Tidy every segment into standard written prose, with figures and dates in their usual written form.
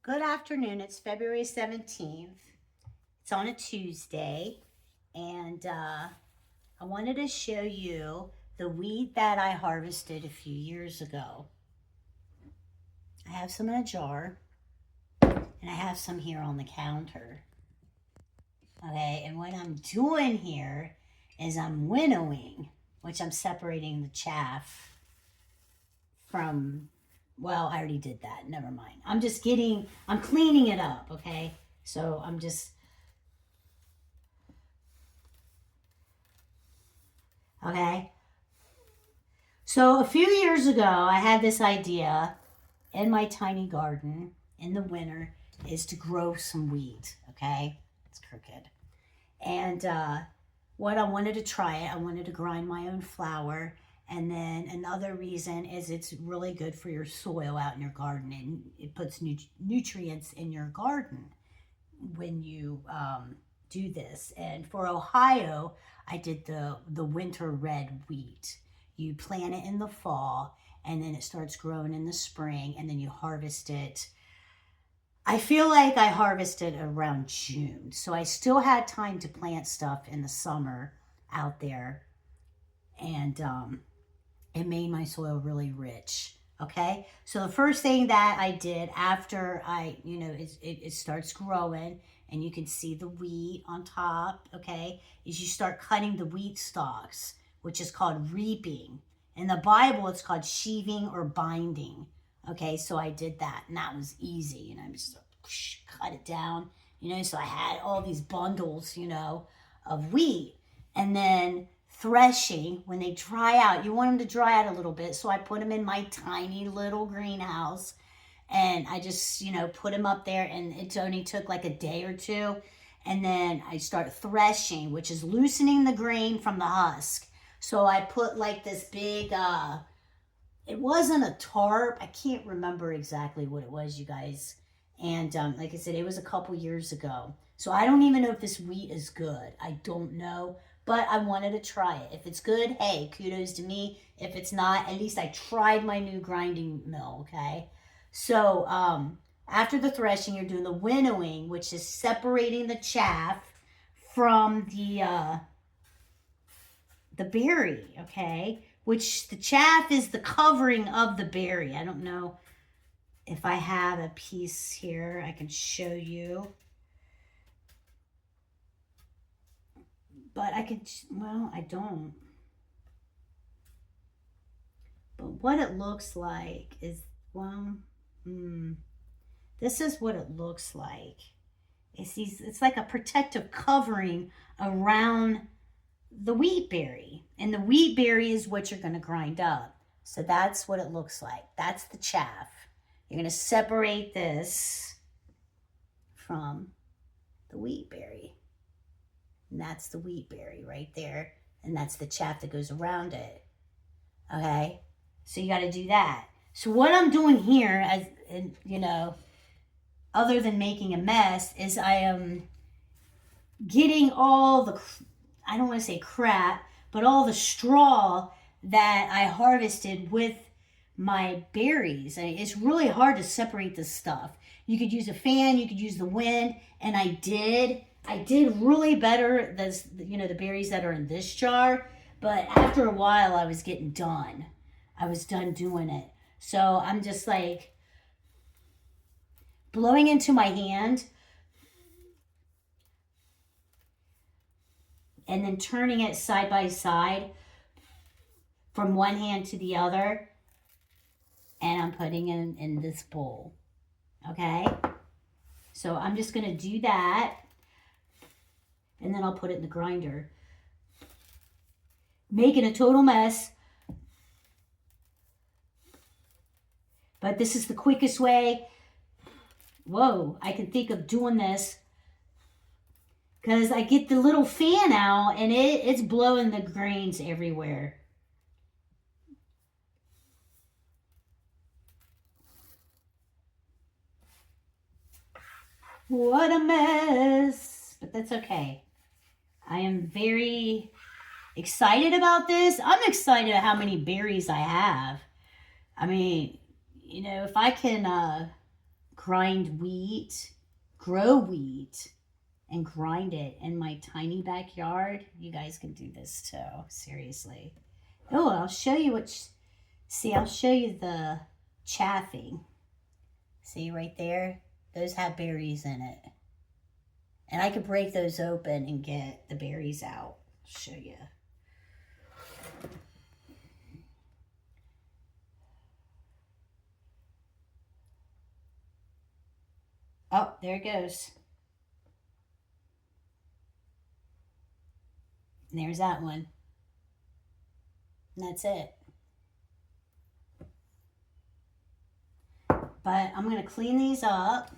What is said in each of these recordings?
Good afternoon. It's February 17th. It's on a Tuesday. And I wanted to show you the wheat that I harvested a few years ago. I have some in a jar, and I have some here on the counter. Okay, and what I'm doing here is I'm winnowing, which I'm separating the chaff from, well, I already did that. Never mind. I'm cleaning it up, okay? So okay? So a few years ago, I had this idea in my tiny garden in the winter is to grow some wheat, okay? It's crooked. And what I wanted to try it, I wanted to grind my own flour. And then another reason is it's really good for your soil out in your garden, and it puts nutrients in your garden when you do this. And for Ohio, I did the winter red wheat. You plant it in the fall, and then it starts growing in the spring, and then you harvest it. I feel like I harvested around June, so I still had time to plant stuff in the summer out there, and it made my soil really rich. Okay, so the first thing that I did after it starts growing and you can see the wheat on top, okay, is you start cutting the wheat stalks, which is called reaping. In the Bible, it's called sheaving or binding. Okay, so I did that, and that was easy, and I just cut it down, so I had all these bundles, of wheat. And then threshing, when they dry out, you want them to dry out a little bit, so I put them in my tiny little greenhouse, and I just, put them up there, and it only took like a day or two. And then I start threshing, which is loosening the grain from the husk. So I put like this big, it wasn't a tarp. I can't remember exactly what it was, you guys. And like I said, it was a couple years ago. So I don't even know if this wheat is good. I don't know. But I wanted to try it. If it's good, hey, kudos to me. If it's not, at least I tried my new grinding mill, okay? So after the threshing, you're doing the winnowing, which is separating the chaff from the berry, okay? Which the chaff is the covering of the berry. I don't know if I have a piece here I can show you. But I could, well, I don't. But what it looks like is, well, this is what it looks like. It's like a protective covering around the wheat berry. And the wheat berry is what you're going to grind up. So that's what it looks like. That's the chaff. You're going to separate this from the wheat berry. And that's the wheat berry right there. And that's the chaff that goes around it. Okay? So you got to do that. So what I'm doing here, other than making a mess, is I am getting all the, I don't want to say crap, but all the straw that I harvested with my berries. It's really hard to separate this stuff. You could use a fan, you could use the wind, and I did really better the berries that are in this jar, but after a while I was getting done. I was done doing it. So I'm just like blowing into my hand and then turning it side by side from one hand to the other, and I'm putting it in this bowl. Okay? So I'm just going to do that, and then I'll put it in the grinder. Making a total mess. But this is the quickest way, I can think of doing this, because I get the little fan out, and it's blowing the grains everywhere. What a mess. But that's okay. I am very excited about this. I'm excited at how many berries I have. I mean, if I can grind wheat, grow wheat, and grind it in my tiny backyard. You guys can do this too, seriously. Oh, I'll show you I'll show you the chaffing. See right there? Those have berries in it. And I could break those open and get the berries out. I'll show you. Oh, there it goes. And there's that one. And that's it. But I'm going to clean these up.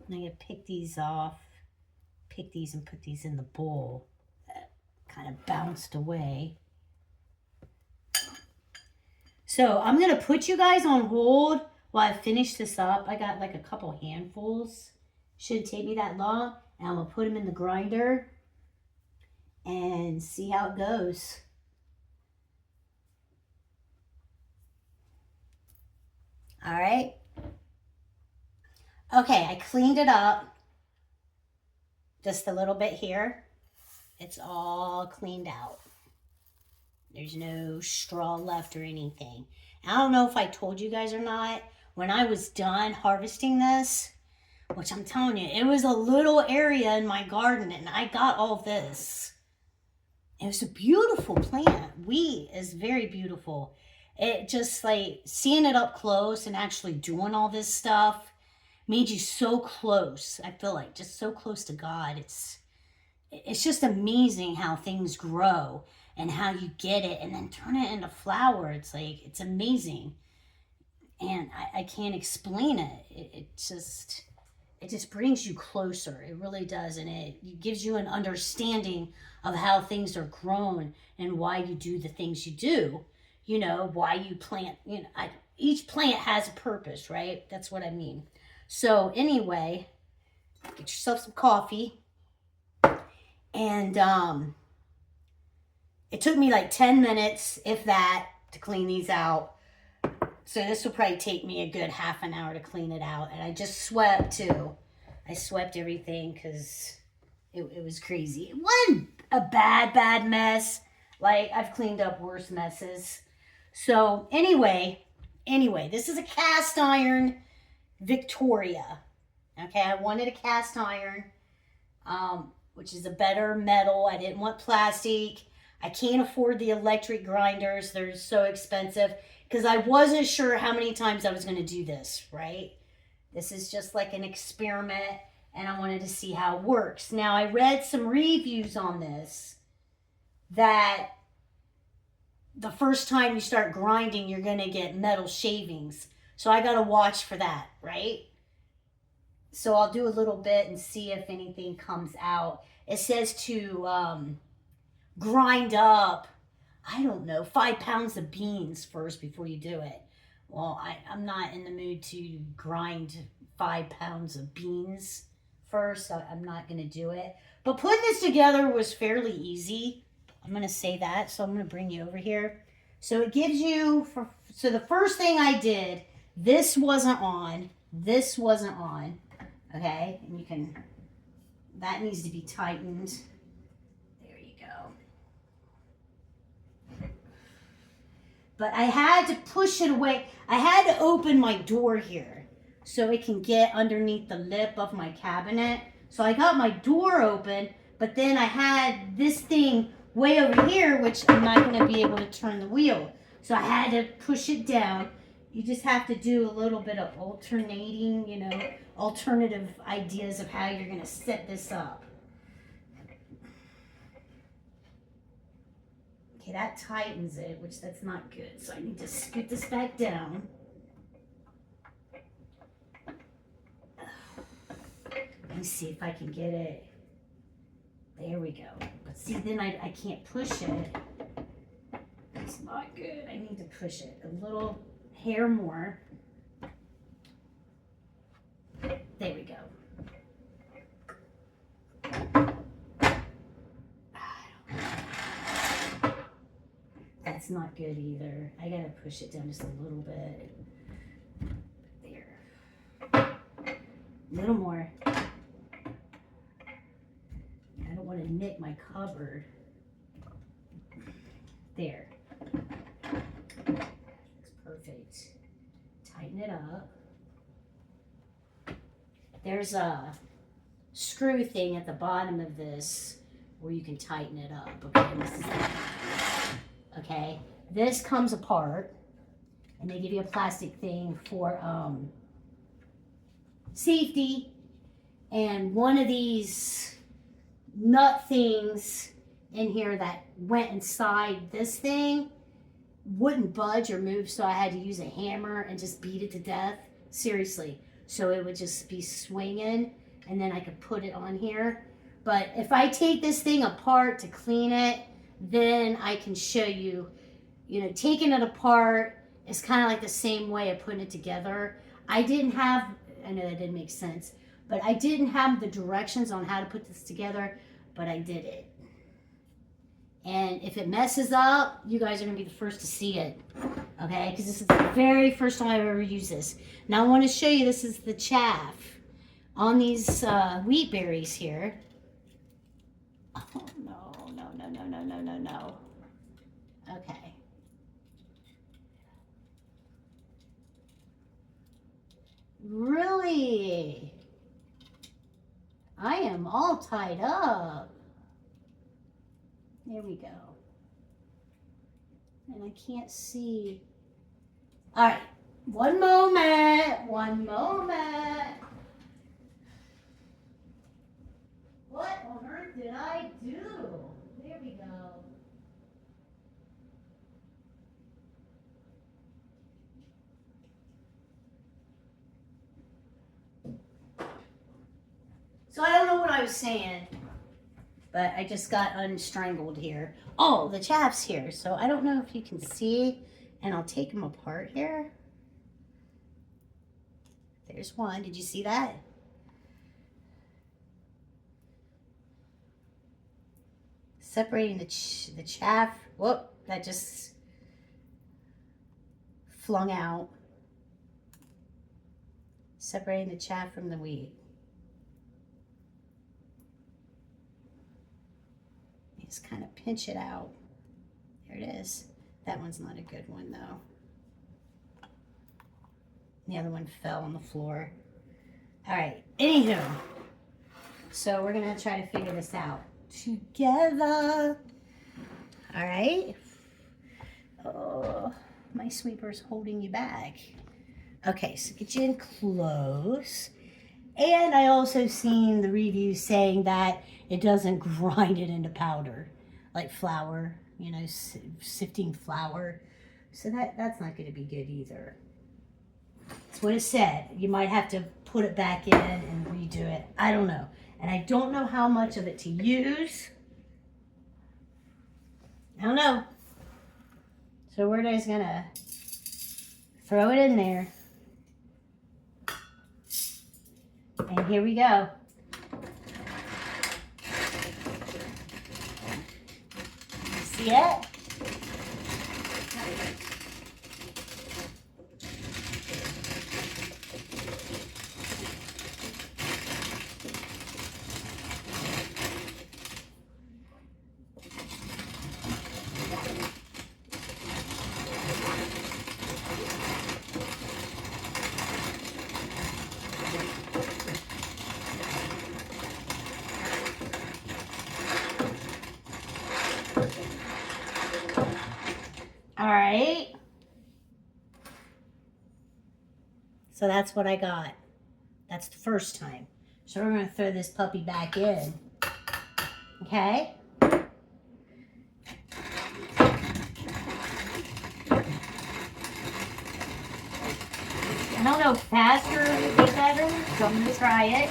I'm going to pick these off, pick these and put these in the bowl that kind of bounced away. So I'm going to put you guys on hold while I finish this up. I got like a couple handfuls. Shouldn't take me that long. And I'm going to put them in the grinder and see how it goes. All right. Okay, I cleaned it up just a little bit here. It's all cleaned out. There's no straw left or anything. I don't know if I told you guys or not, when I was done harvesting this, which I'm telling you, it was a little area in my garden and I got all this. It was a beautiful plant. Wheat is very beautiful. It just like seeing it up close and actually doing all this stuff made you so close. I feel like just so close to God. It's just amazing how things grow and how you get it and then turn it into flour. It's like, it's amazing. And I can't explain it. It just brings you closer. It really does. And it gives you an understanding of how things are grown and why you do the things you do. You know, why you plant, you know, each plant has a purpose, right? That's what I mean. So anyway, get yourself some coffee. And it took me like 10 minutes, if that, to clean these out. So this will probably take me a good half an hour to clean it out. And I just swept too. I swept everything because it was crazy. It wasn't a bad mess. Like, I've cleaned up worse messes. So anyway, this is a cast iron Victoria. Okay, I wanted a cast iron, which is a better metal. I didn't want plastic. I can't afford the electric grinders. They're so expensive because I wasn't sure how many times I was going to do this, right? This is just like an experiment and I wanted to see how it works. Now, I read some reviews on this that the first time you start grinding, you're going to get metal shavings. So I got to watch for that, right? So I'll do a little bit and see if anything comes out. It says to grind up, I don't know, 5 pounds of beans first before you do it. Well, I'm not in the mood to grind 5 pounds of beans first. So I'm not going to do it. But putting this together was fairly easy. I'm going to say that. So I'm going to bring you over here. So it gives you, so the first thing I did, this wasn't on. This wasn't on. Okay. And you can, that needs to be tightened. There you go. But I had to push it away. I had to open my door here so it can get underneath the lip of my cabinet. So I got my door open, but then I had this thing way over here, which I'm not going to be able to turn the wheel. So I had to push it down. You just have to do a little bit of alternating, you know, alternative ideas of how you're going to set this up. Okay, that tightens it, which that's not good. So I need to scoot this back down. Let me see if I can get it. There we go. But see, then I can't push it. It's not good. I need to push it a little hair more. There we go. That's not good either. I gotta push it down just a little bit. There. A little more. I don't want to nick my cupboard. There. That's perfect. Tighten it up. There's a screw thing at the bottom of this where you can tighten it up. Okay, this is okay. This comes apart, and they give you a plastic thing for safety. And one of these nut things in here that went inside this thing wouldn't budge or move, so I had to use a hammer and just beat it to death. Seriously. So it would just be swinging, and then I could put it on here. But if I take this thing apart to clean it, then I can show you, taking it apart is kind of like the same way of putting it together. I know that didn't make sense, but I didn't have the directions on how to put this together, but I did it. And if it messes up, you guys are going to be the first to see it, okay? Because this is the very first time I've ever used this. Now I want to show you, this is the chaff on these wheat berries here. Oh, no. Okay. Really? I am all tied up. There we go. And I can't see. All right, one moment. What on earth did I do? There we go. So I don't know what I was saying, but I just got unstrangled here. Oh, the chaff's here. So I don't know if you can see, and I'll take them apart here. There's one. Did you see that? Separating the chaff. Whoop, that just flung out. Separating the chaff from the wheat. Just kind of pinch it out. There it is. That one's not a good one though. The other one fell on the floor. All right, anywho. So we're gonna try to figure this out together. All right. Oh, my sweeper's holding you back. Okay, so get you in close. And I also seen the reviews saying that it doesn't grind it into powder, like flour, sifting flour. So that's not going to be good either. That's what it said. You might have to put it back in and redo it. I don't know. And I don't know how much of it to use. I don't know. So we're just going to throw it in there. And here we go. See it? All right. So that's what I got. That's the first time. So we're going to throw this puppy back in. Okay? I don't know if faster would be better, so I'm gonna try it.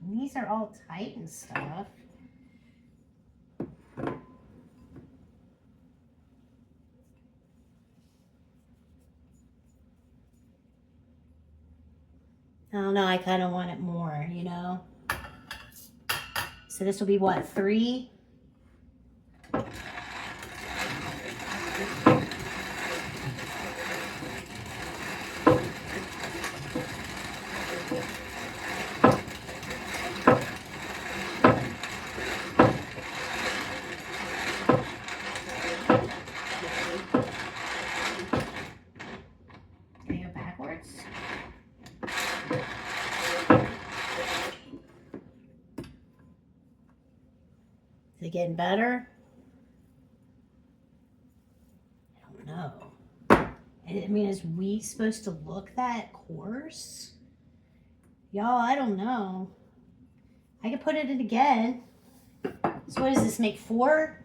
And these are all tight and stuff. I don't know, I kind of want it more, you know? So this will be what, 3? Can I go backwards? Is it getting better? I don't know. I mean, is wheat supposed to look that coarse? Y'all, I don't know. I could put it in again. So what does this make, 4?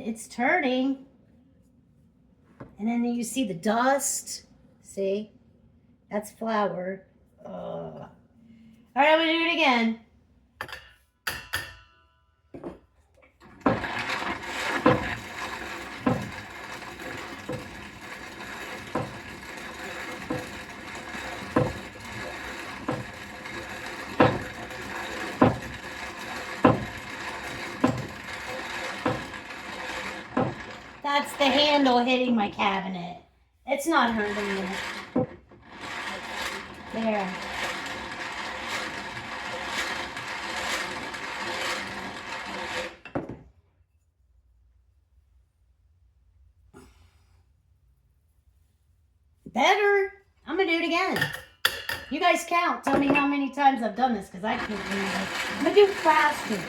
It's turning. And then you see the dust. See? That's flour. All right, I'm going to do it again. That's the handle hitting my cabinet. It's not hurting it. There. Better. I'm going to do it again. You guys count. Tell me how many times I've done this, because I can't remember. I'm going to do it faster.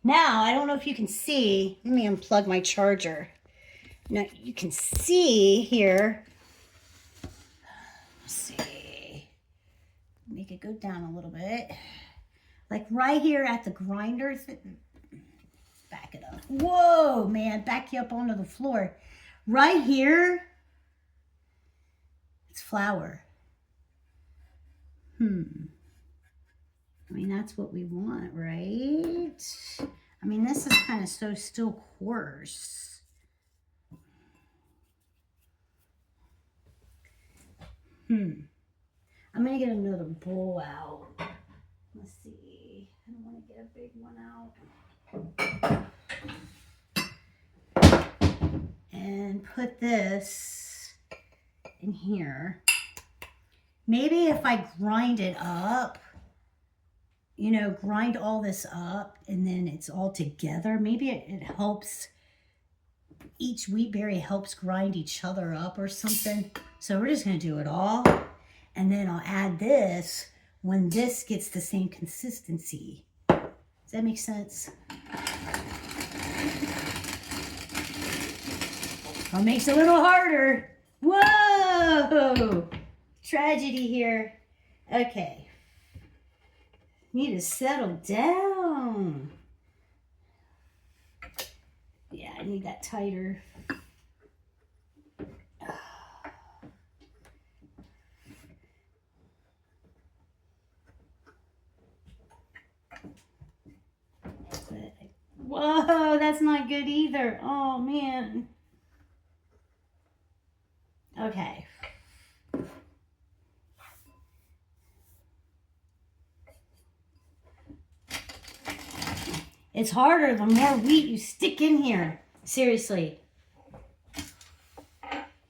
Now, I don't know if you can see. Let me unplug my charger. Now, you can see here. Let's see. Make it go down a little bit. Like right here at the grinder. Back it up. Whoa, man. Back you up onto the floor. Right here, it's flour. I mean, that's what we want, right? I mean, this is kind of so still coarse. I'm going to get another bowl out. Let's see. I don't want to get a big one out. And put this in here. Maybe if I grind it up, you know, grind all this up and then it's all together. Maybe it helps, each wheat berry helps grind each other up or something. So we're just going to do it all. And then I'll add this when this gets the same consistency. Does that make sense? Oh, it makes it a little harder. Whoa! Tragedy here. Okay. Need to settle down. Yeah, I need that tighter. Whoa, that's not good either. Oh, man. Okay. It's harder the more wheat you stick in here. Seriously.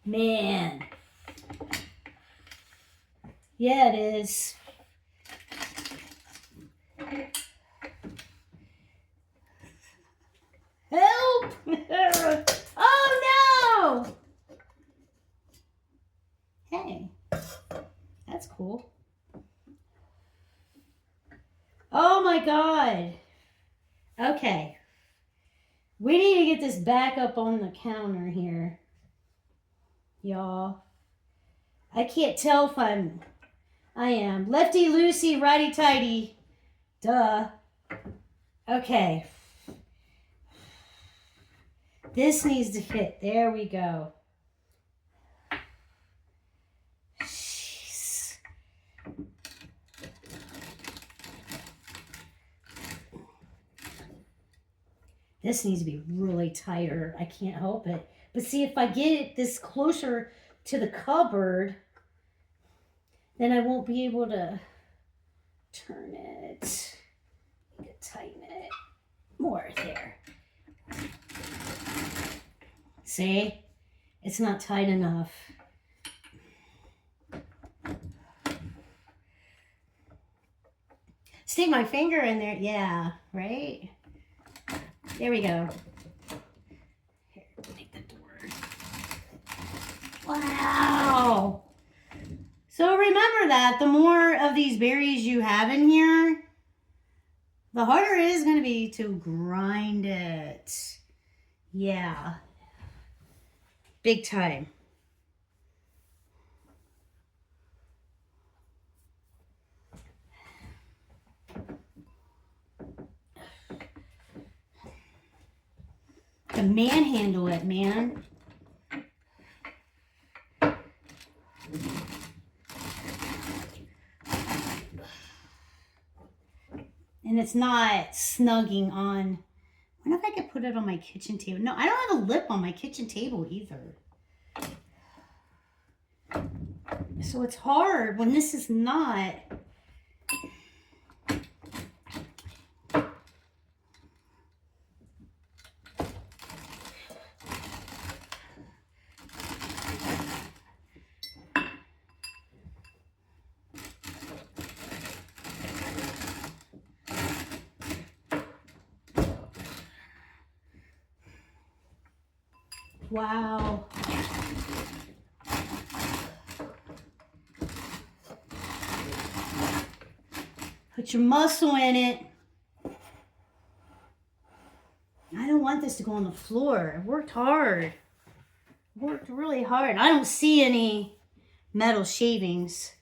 Man. Yeah, it is. Help! Oh no! Hey, that's cool. Oh my God. Okay. We need to get this back up on the counter here. Y'all. I can't tell if I am. Lefty loosey, righty tighty. Duh. Okay. This needs to fit. There we go. Jeez. This needs to be really tighter. I can't help it. But see, if I get this closer to the cupboard, then I won't be able to turn it. I can tighten it more there. See? It's not tight enough. Stick my finger in there. Yeah, right? There we go. Here, make the door. Wow. So remember that the more of these berries you have in here, the harder it is going to be to grind it. Yeah. Big time. To manhandle it, man. And it's not snugging on. I wonder if I could put it on my kitchen table. No, I don't have a lip on my kitchen table either. So it's hard when this is not. Wow. Put your muscle in it. I don't want this to go on the floor. I worked hard. Worked really hard. I don't see any metal shavings.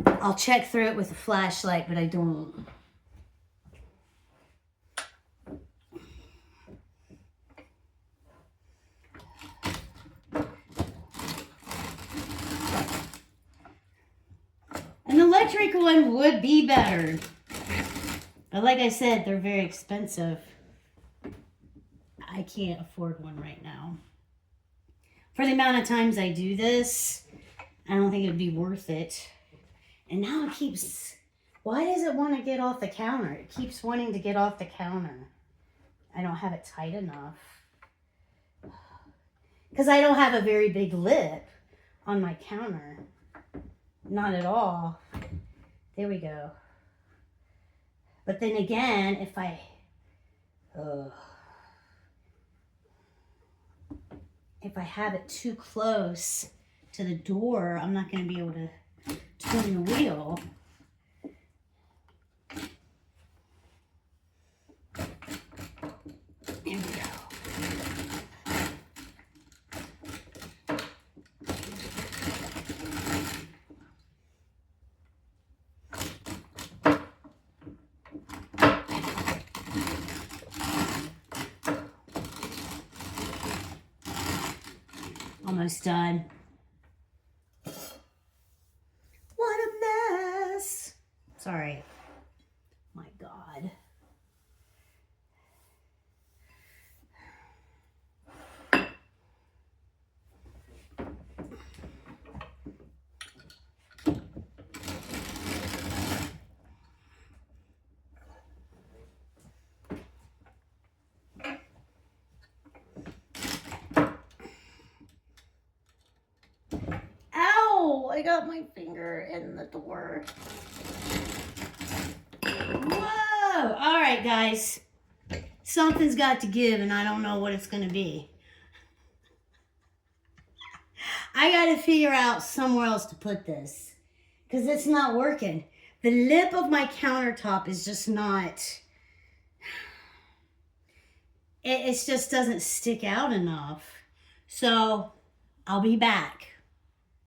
I'll check through it with a flashlight, but I don't. An electric one would be better. But like I said, they're very expensive. I can't afford one right now. For the amount of times I do this, I don't think it would be worth it. And now it keeps... Why does it want to get off the counter? It keeps wanting to get off the counter. I don't have it tight enough. Because I don't have a very big lip on my counter. Not at all. There we go. But then again, if I have it too close to the door, I'm not going to be able to turn the wheel. There we go. Almost done. What a mess. Sorry. My God. I got my finger in the door. Whoa! All right, guys. Something's got to give, and I don't know what it's going to be. I got to figure out somewhere else to put this because it's not working. The lip of my countertop is just not... It just doesn't stick out enough. So, I'll be back.